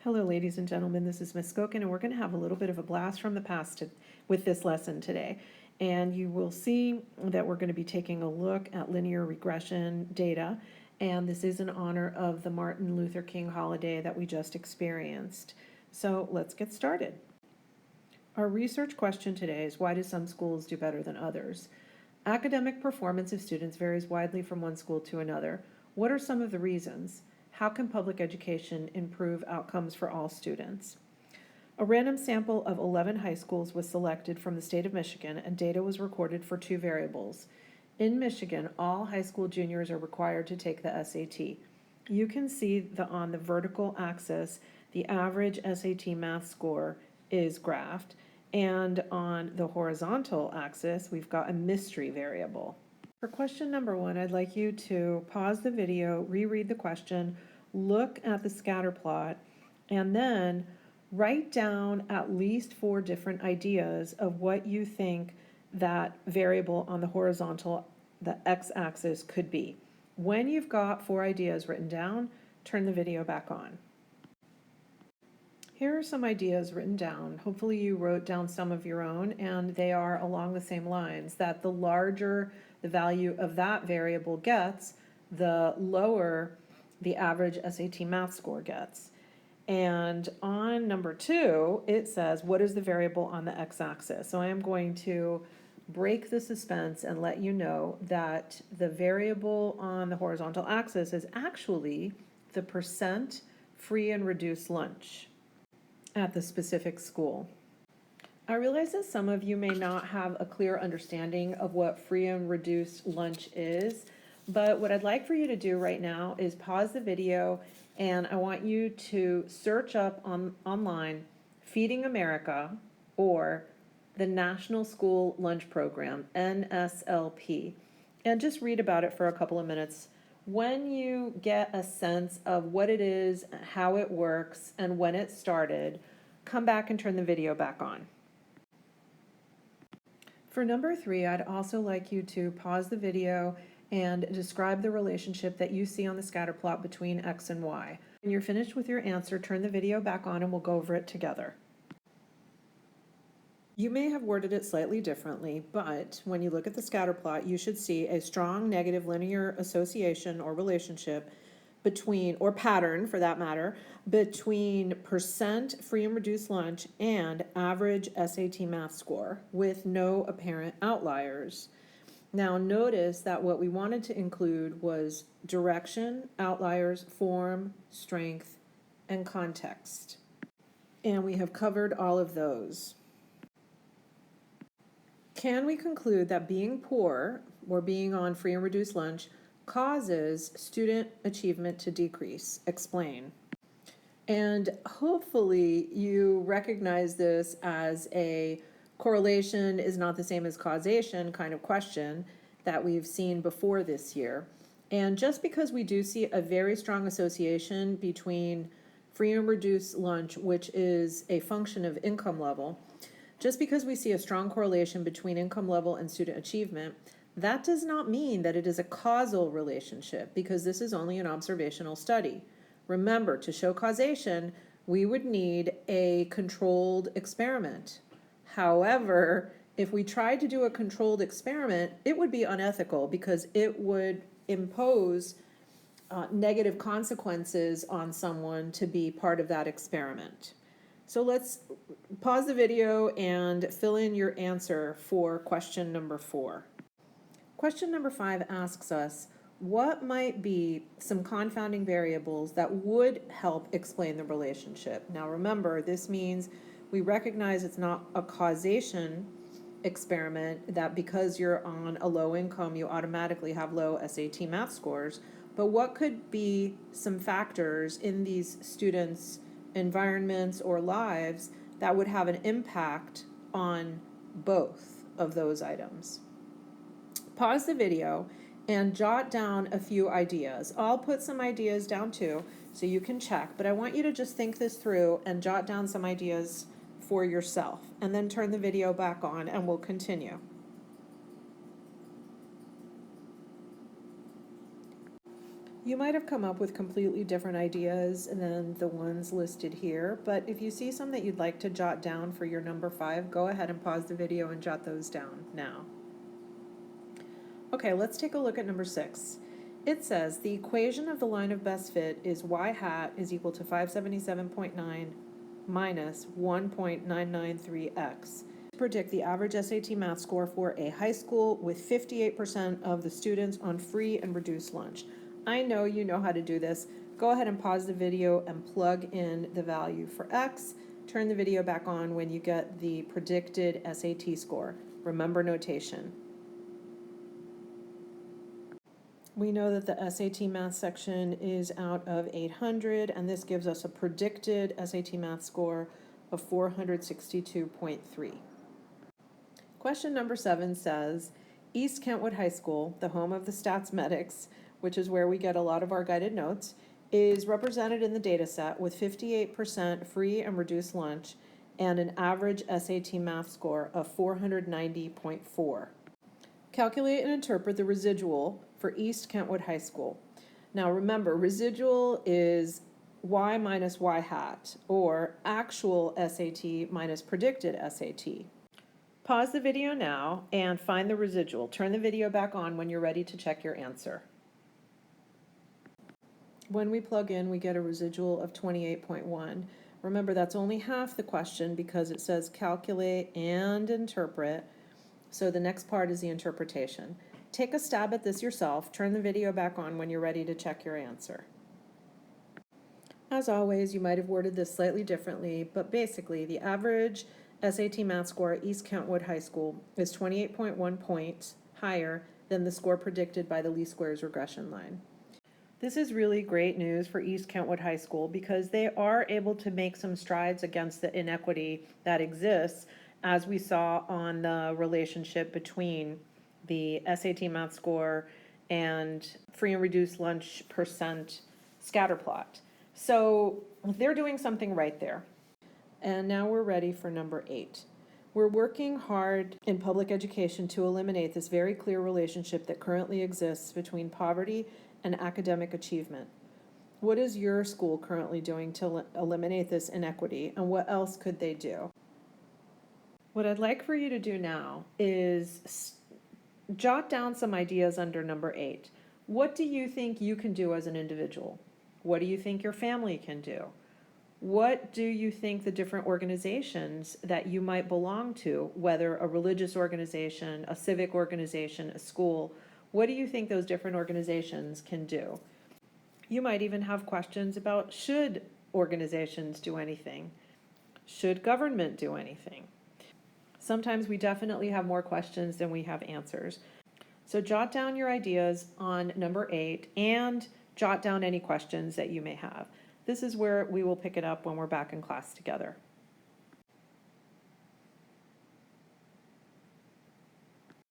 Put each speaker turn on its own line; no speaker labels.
Hello, ladies and gentlemen, this is Miss Skokin, and we're going to have a little bit of a blast from the past with this lesson today. And you will see that we're going to be taking a look at linear regression data, and this is in honor of the Martin Luther King holiday that we just experienced. So let's get started. Our research question today is, why do some schools do better than others? Academic performance of students varies widely from one school to another. What are some of the reasons? How can public education improve outcomes for all students? A random sample of 11 high schools was selected from the state of Michigan, and data was recorded for two variables. In Michigan, all high school juniors are required to take the SAT. You can see on the vertical axis, the average SAT math score is graphed, and on the horizontal axis, we've got a mystery variable. For question number 1, I'd like you to pause the video, reread the question, look at the scatter plot, and then write down at least 4 different ideas of what you think that variable on the horizontal, the x-axis, could be. When you've got 4 ideas written down, turn the video back on. Here are some ideas written down. Hopefully you wrote down some of your own, and they are along the same lines, that the larger the value of that variable gets, the lower the average SAT math score gets. And on number 2, it says, what is the variable on the x-axis? So I am going to break the suspense and let you know that the variable on the horizontal axis is actually the percent free and reduced lunch at the specific school. I realize that some of you may not have a clear understanding of what free and reduced lunch is, but what I'd like for you to do right now is pause the video, and I want you to search up online Feeding America or the National School Lunch Program, NSLP, and just read about it for a couple of minutes. When you get a sense of what it is, how it works, and when it started, come back and turn the video back on. For number 3, I'd also like you to pause the video and describe the relationship that you see on the scatter plot between X and Y. When you're finished with your answer, turn the video back on and we'll go over it together. You may have worded it slightly differently, but when you look at the scatter plot, you should see a strong negative linear association or relationship between, or pattern for that matter, between percent free and reduced lunch and average SAT math score with no apparent outliers. Now notice that what we wanted to include was direction, outliers, form, strength, and context. And we have covered all of those. Can we conclude that being poor or being on free and reduced lunch causes student achievement to decrease? Explain. And hopefully you recognize this as a correlation is not the same as causation kind of question that we've seen before this year. And just because we do see a very strong association between free and reduced lunch, which is a function of income level, just because we see a strong correlation between income level and student achievement, that does not mean that it is a causal relationship, because this is only an observational study. Remember, to show causation, we would need a controlled experiment. However, if we tried to do a controlled experiment, it would be unethical because it would impose negative consequences on someone to be part of that experiment. So let's pause the video and fill in your answer for question number 4. Question number 5 asks us, what might be some confounding variables that would help explain the relationship? Now remember, this means we recognize it's not a causation experiment, that because you're on a low income, you automatically have low SAT math scores. But what could be some factors in these students' environments or lives that would have an impact on both of those items? Pause the video and jot down a few ideas. I'll put some ideas down too, so you can check, but I want you to just think this through and jot down some ideas for yourself, and then turn the video back on and we'll continue. You might have come up with completely different ideas than the ones listed here, but if you see some that you'd like to jot down for your number 5, go ahead and pause the video and jot those down now. Okay, let's take a look at number 6. It says the equation of the line of best fit is y hat is equal to 577.9 minus 1.993x. Predict the average SAT math score for a high school with 58% of the students on free and reduced lunch. I know you know how to do this. Go ahead and pause the video and plug in the value for x. Turn the video back on when you get the predicted SAT score. Remember notation. We know that the SAT math section is out of 800, and this gives us a predicted SAT math score of 462.3. Question number 7 says, East Kentwood High School, the home of the Stats Medics, which is where we get a lot of our guided notes, is represented in the data set with 58% free and reduced lunch and an average SAT math score of 490.4. Calculate and interpret the residual for East Kentwood High School. Now remember, residual is y minus y hat, or actual SAT minus predicted SAT. Pause the video now and find the residual. Turn the video back on when you're ready to check your answer. When we plug in, we get a residual of 28.1. Remember, that's only half the question because it says calculate and interpret. So the next part is the interpretation. Take a stab at this yourself. Turn the video back on when you're ready to check your answer. As always, you might have worded this slightly differently, but basically the average SAT math score at East Kentwood High School is 28.1 points higher than the score predicted by the least squares regression line. This is really great news for East Kentwood High School because they are able to make some strides against the inequity that exists, as we saw on the relationship between the SAT math score and free and reduced lunch percent scatter plot. So they're doing something right there. And now we're ready for number 8. We're working hard in public education to eliminate this very clear relationship that currently exists between poverty and academic achievement. What is your school currently doing to eliminate this inequity, and what else could they do? What I'd like for you to do now is jot down some ideas under number 8. What do you think you can do as an individual? What do you think your family can do? What do you think the different organizations that you might belong to, whether a religious organization, a civic organization, a school, what do you think those different organizations can do? You might even have questions about should organizations do anything? Should government do anything? Sometimes we definitely have more questions than we have answers. So jot down your ideas on number 8 and jot down any questions that you may have. This is where we will pick it up when we're back in class together.